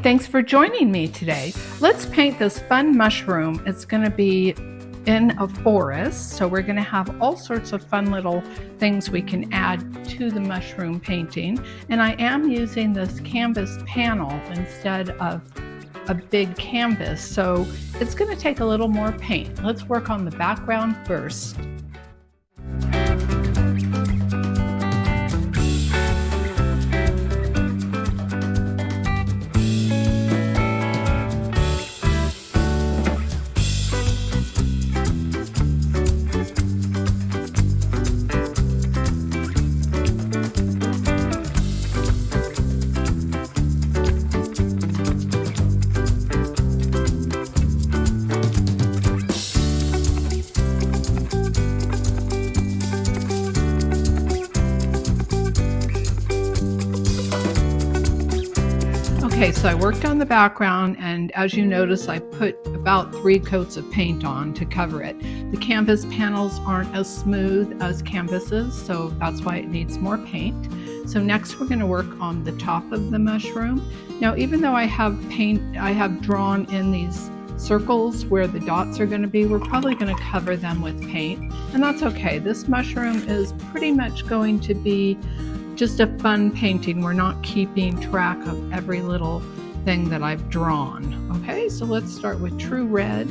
thanks for joining me today. Let's paint this fun mushroom. It's going to be in a forest, so we're going to have all sorts of fun little things we can add to the mushroom painting. And I am using this canvas panel instead of a big canvas, so it's going to take a little more paint. Let's work on the background first. Okay, so I worked on the background, and as you notice, I put about 3 coats of paint on to cover it. The canvas panels aren't as smooth as canvases, so that's why it needs more paint. So next we're going to work on the top of the mushroom. Now, even though I have drawn in these circles where the dots are going to be, we're probably going to cover them with paint, and that's okay. This mushroom is pretty much going to be just a fun painting. We're not keeping track of every little thing that I've drawn. Okay, so let's start with True Red,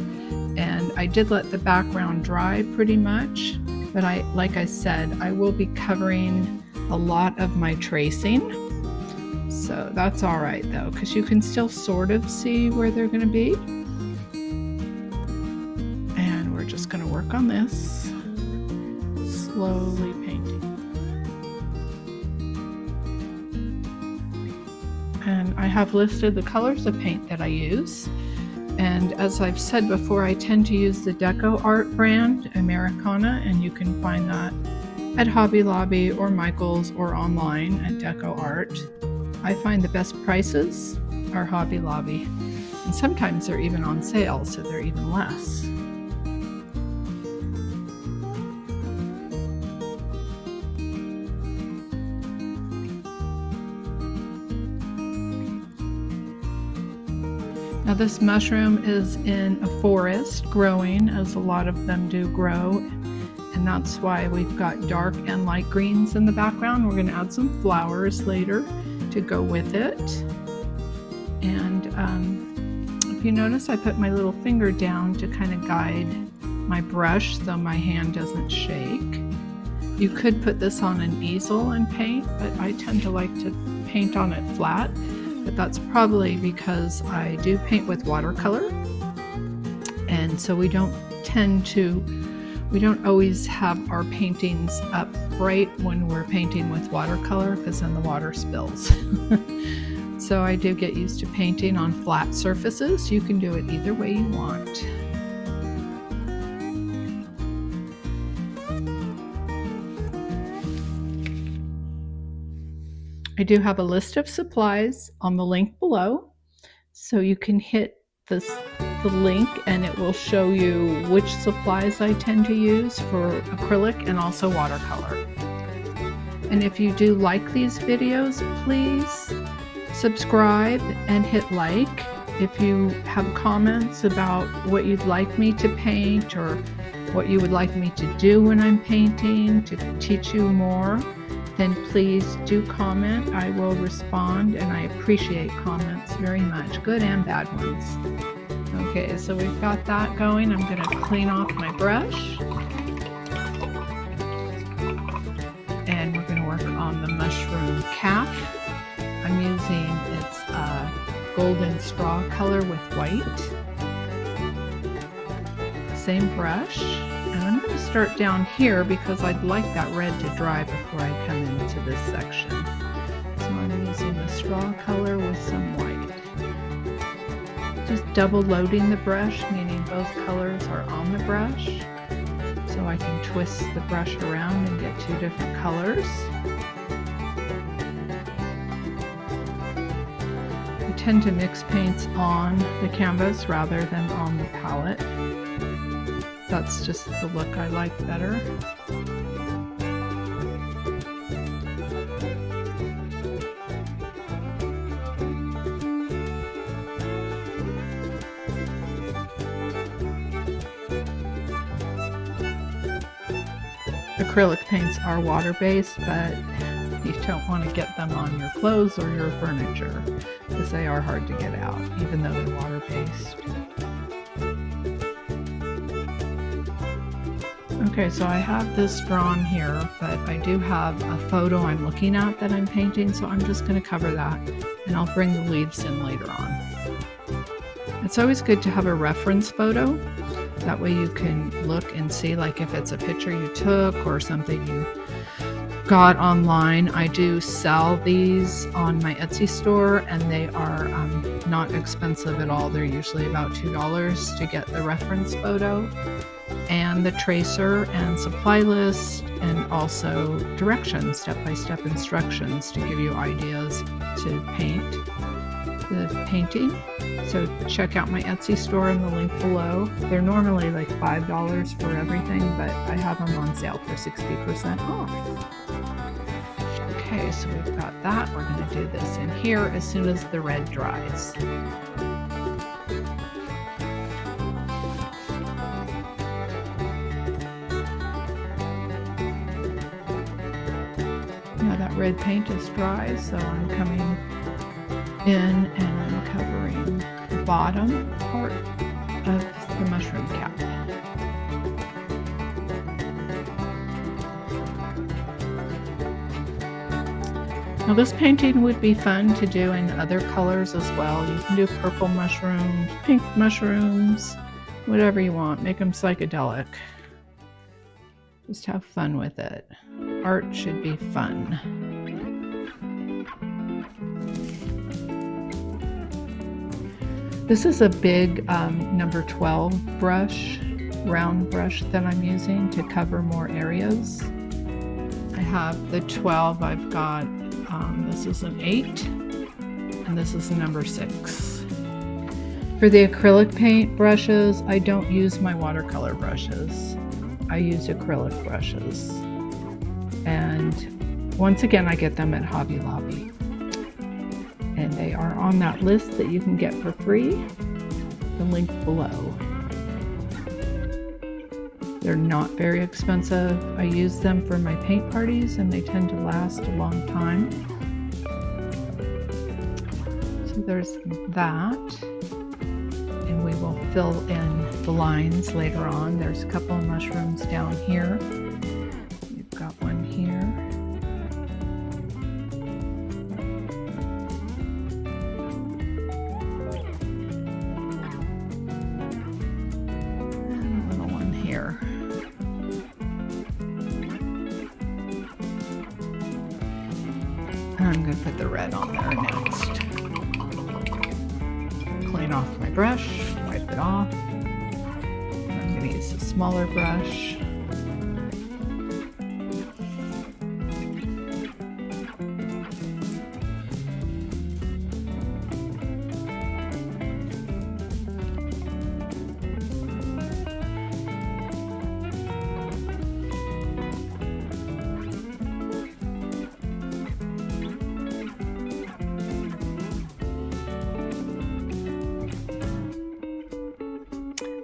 and I did let the background dry pretty much, but like I said, I will be covering a lot of my tracing. So that's all right though, because you can still sort of see where they're going to be. And we're just going to work on this, slowly painting. And I have listed the colors of paint that I use. And as I've said before, I tend to use the Deco Art brand, Americana, and you can find that at Hobby Lobby or Michael's or online at Deco Art. I find the best prices are Hobby Lobby, and sometimes they're even on sale, so they're even less. Now this mushroom is in a forest growing, as a lot of them do grow, and that's why we've got dark and light greens in the background. We're going to add some flowers later to go with it. And if you notice, I put my little finger down to kind of guide my brush so my hand doesn't shake. You could put this on an easel and paint, but I tend to like to paint on it flat. But that's probably because I do paint with watercolor, and so we don't always have our paintings up bright when we're painting with watercolor, because then the water spills. So I do get used to painting on flat surfaces. You can do it either way you want. I do have a list of supplies on the link below, so you can hit the link and it will show you which supplies I tend to use for acrylic and also watercolor. And if you do like these videos, please subscribe and hit like. If you have comments about what you'd like me to paint or what you would like me to do when I'm painting to teach you more, then please do comment. I will respond, and I appreciate comments very much, good and bad ones. Okay, so we've got that going. I'm going to clean off my brush, and we're going to work on the mushroom cap. I'm using its golden straw color with white. Same brush. And I'm going to start down here because I'd like that red to dry before I come into this section. So I'm using the straw color with some white. Just double loading the brush, meaning both colors are on the brush. So I can twist the brush around and get 2 different colors. I tend to mix paints on the canvas rather than on the palette. That's just the look I like better. acrylic paints are water-based, but you don't want to get them on your clothes or your furniture because they are hard to get out, even though they're water-based. Okay, so I have this drawn here, but I do have a photo I'm looking at that I'm painting, so I'm just going to cover that, and I'll bring the leaves in later on. It's always good to have a reference photo. That way you can look and see, like, if it's a picture you took or something you got online. I do sell these on my Etsy store, and they are not expensive at all. They're usually about $2 to get the reference photo and the tracer and supply list, and also directions, step-by-step instructions to give you ideas to paint the painting. So check out my Etsy store in the link below. They're normally like $5 for everything, but I have them on sale for 60% off. Okay, so we've got that. We're going to do this in here as soon as the red dries. Now that red paint is dry, so I'm coming in and I'm covering the bottom part of the mushroom cap. Now this painting would be fun to do in other colors as well. You can do purple mushrooms, pink mushrooms, whatever you want. Make them psychedelic. Just have fun with it. Art should be fun. This is a big number 12 brush, round brush that I'm using to cover more areas. I have the 12, I've got, this is an 8, and this is a number 6. For the acrylic paint brushes, I don't use my watercolor brushes. I use acrylic brushes. And once again, I get them at Hobby Lobby. And they are on that list that you can get for free, the link below. They're not very expensive. I use them for my paint parties and they tend to last a long time. So there's that. And we will fill in the lines later on. There's a couple of mushrooms down here. We've got one here. I'm going to put the red on there next. Clean off my brush, wipe it off. I'm going to use a smaller brush.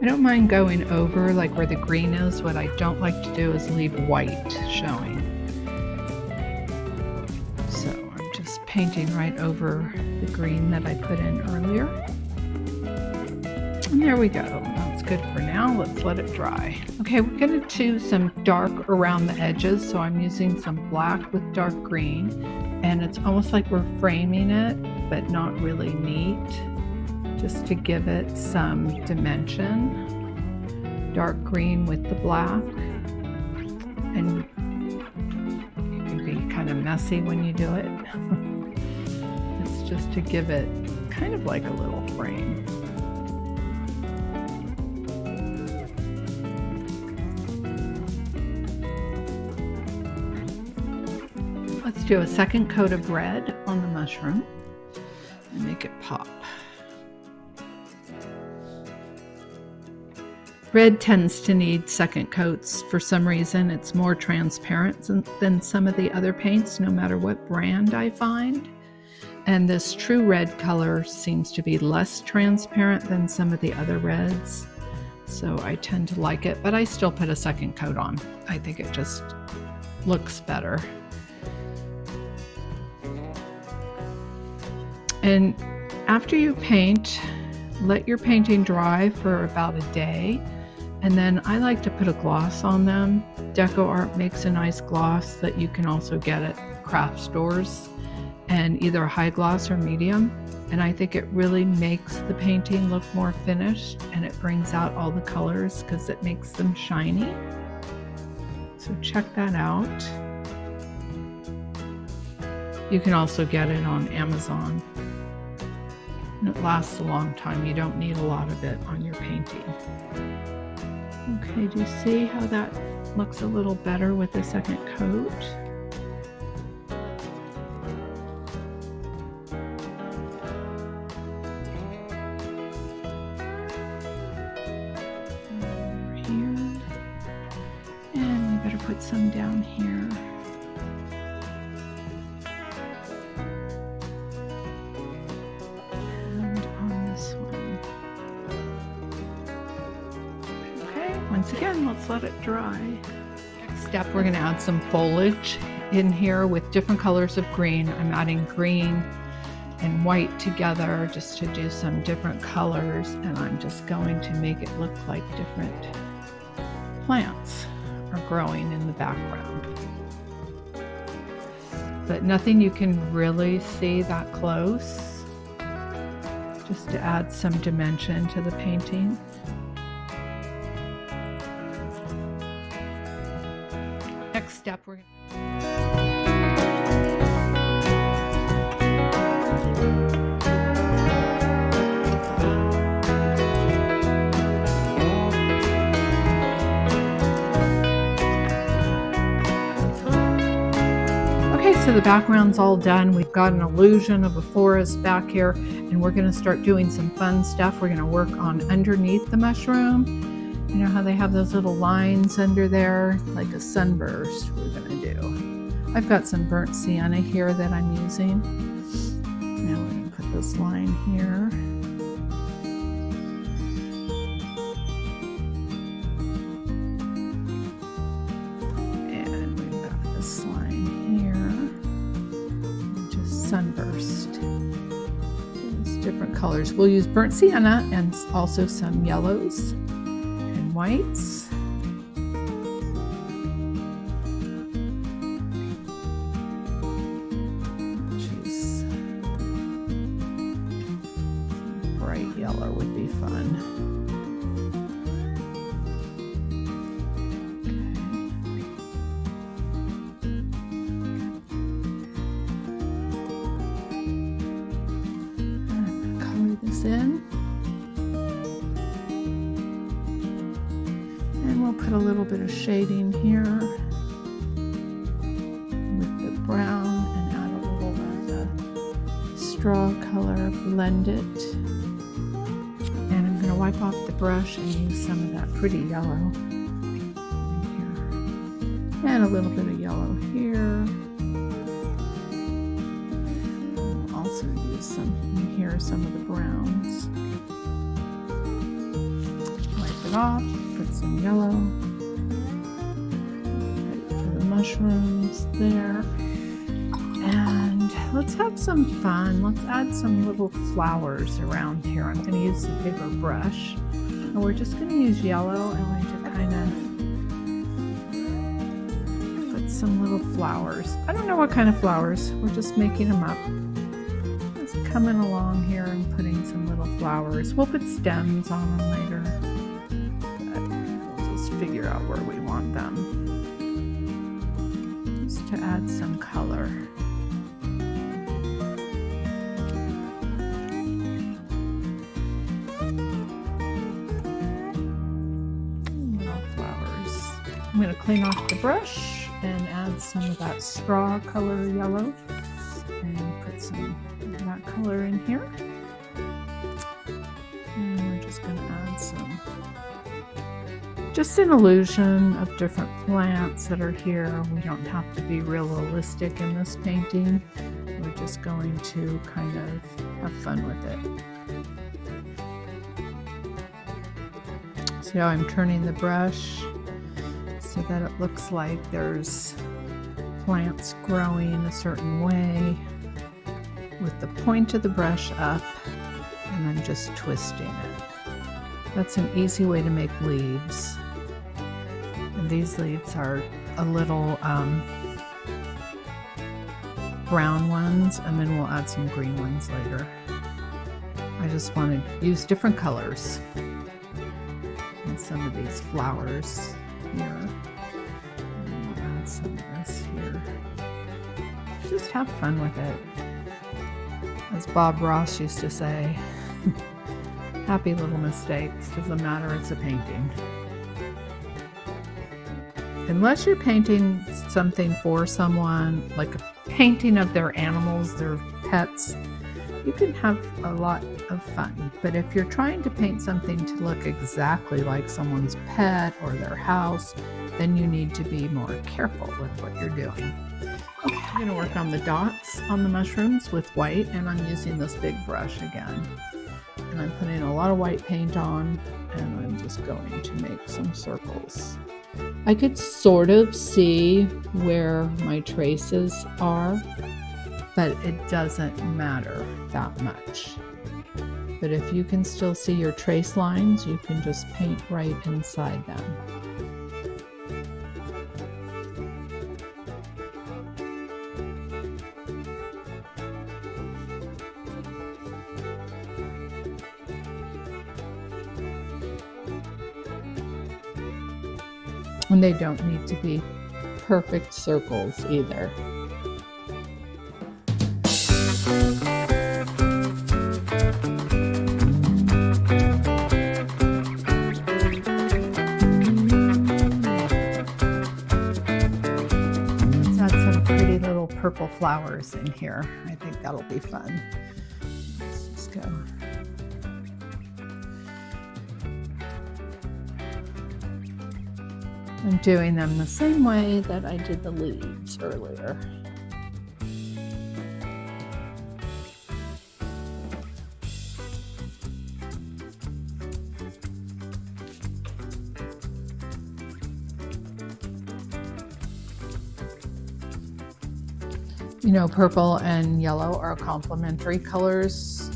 I don't mind going over like where the green is. What I don't like to do is leave white showing. So I'm just painting right over the green that I put in earlier. And there we go. That's good for now. Let's let it dry. Okay, we're going to do some dark around the edges. So I'm using some black with dark green. And it's almost like we're framing it, but not really neat. Just to give it some dimension. Dark green with the black. And you can be kind of messy when you do it. It's just to give it kind of like a little frame. Let's do a second coat of red on the mushroom and make it pop. Red tends to need second coats. For some reason, it's more transparent than some of the other paints, no matter what brand I find. And this true red color seems to be less transparent than some of the other reds. So I tend to like it, but I still put a second coat on. I think it just looks better. And after you paint, let your painting dry for about a day. And then I like to put a gloss on them. Deco Art makes a nice gloss that you can also get at craft stores, and either a high gloss or medium. And I think it really makes the painting look more finished, and it brings out all the colors because it makes them shiny. So check that out. You can also get it on Amazon. And it lasts a long time. You don't need a lot of it on your painting. Okay, do you see how that looks a little better with the second coat? Over here. And we better put some down here. Once again, let's let it dry. Next step, we're going to add some foliage in here with different colors of green. I'm adding green and white together just to do some different colors, and I'm just going to make it look like different plants are growing in the background. But nothing you can really see that close, just to add some dimension to the painting. Next step, we're Okay, so the background's all done. We've got an illusion of a forest back here, and we're going to start doing some fun stuff. We're going to work on underneath the mushroom. You know how they have those little lines under there, like a sunburst we're going to do. I've got some burnt sienna here that I'm using. Now we're going to put this line here. And we've got this line here. Just sunburst. There's different colors. We'll use burnt sienna and also some yellows. Whites. Choose bright yellow would be fun. Okay. I'm going to color this in. And we'll put a little bit of shading here with the brown and add a little of the straw color, blend it. And I'm going to wipe off the brush and use some of that pretty yellow here. And a little bit of yellow here. We'll also use some in here, some of the browns. Wipe it off. Put some yellow right for the mushrooms there. And let's have some fun. Let's add some little flowers around here. I'm going to use a bigger brush. And we're just going to use yellow. I want to kind of put some little flowers. I don't know what kind of flowers. We're just making them up. Just coming along here and putting some little flowers. We'll put stems on them later. Figure out where we want them, just to add some color. Little flowers. I'm going to clean off the brush and add some of that straw color yellow and put some of that color in here. And we're just going to add some, just an illusion of different plants that are here. We don't have to be realistic in this painting. We're just going to kind of have fun with it. See how I'm turning the brush so that it looks like there's plants growing a certain way with the point of the brush up, and I'm just twisting it. That's an easy way to make leaves. And these leaves are a little brown ones, and then we'll add some green ones later. I just want to use different colors in some of these flowers here. And we'll add some of this here. Just have fun with it. As Bob Ross used to say, happy little mistakes, doesn't matter, it's a painting. Unless you're painting something for someone, like a painting of their animals, their pets, you can have a lot of fun. But if you're trying to paint something to look exactly like someone's pet or their house, then you need to be more careful with what you're doing. Okay, I'm going to work on the dots on the mushrooms with white, and I'm using this big brush again. And I'm putting a lot of white paint on, and I'm just going to make some circles. I could sort of see where my traces are, but it doesn't matter that much. But if you can still see your trace lines, you can just paint right inside them. And they don't need to be perfect circles either. Let's add some pretty little purple flowers in here. I think that'll be fun. Let's just go. I'm doing them the same way that I did the leaves earlier. You know, purple and yellow are complementary colors,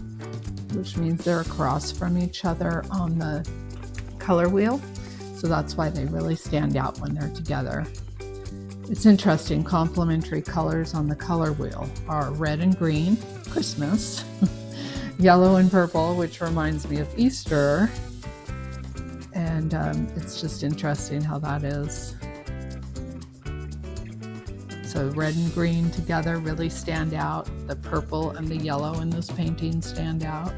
which means they're across from each other on the color wheel. So that's why they really stand out when they're together. It's interesting, complementary colors on the color wheel are red and green, Christmas, yellow and purple, which reminds me of Easter. And it's just interesting how that is. So red and green together really stand out. The purple and the yellow in this painting stand out.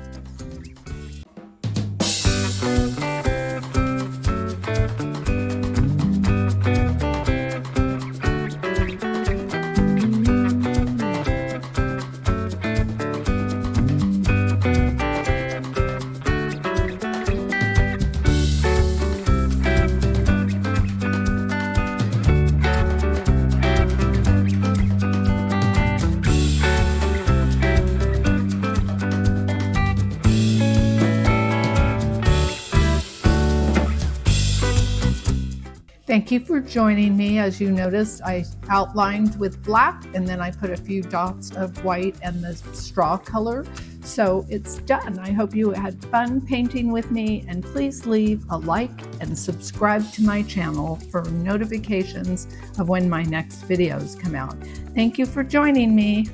Thank you for joining me. As you noticed, I outlined with black and then I put a few dots of white and the straw color. So it's done. I hope you had fun painting with me, and please leave a like and subscribe to my channel for notifications of when my next videos come out. Thank you for joining me.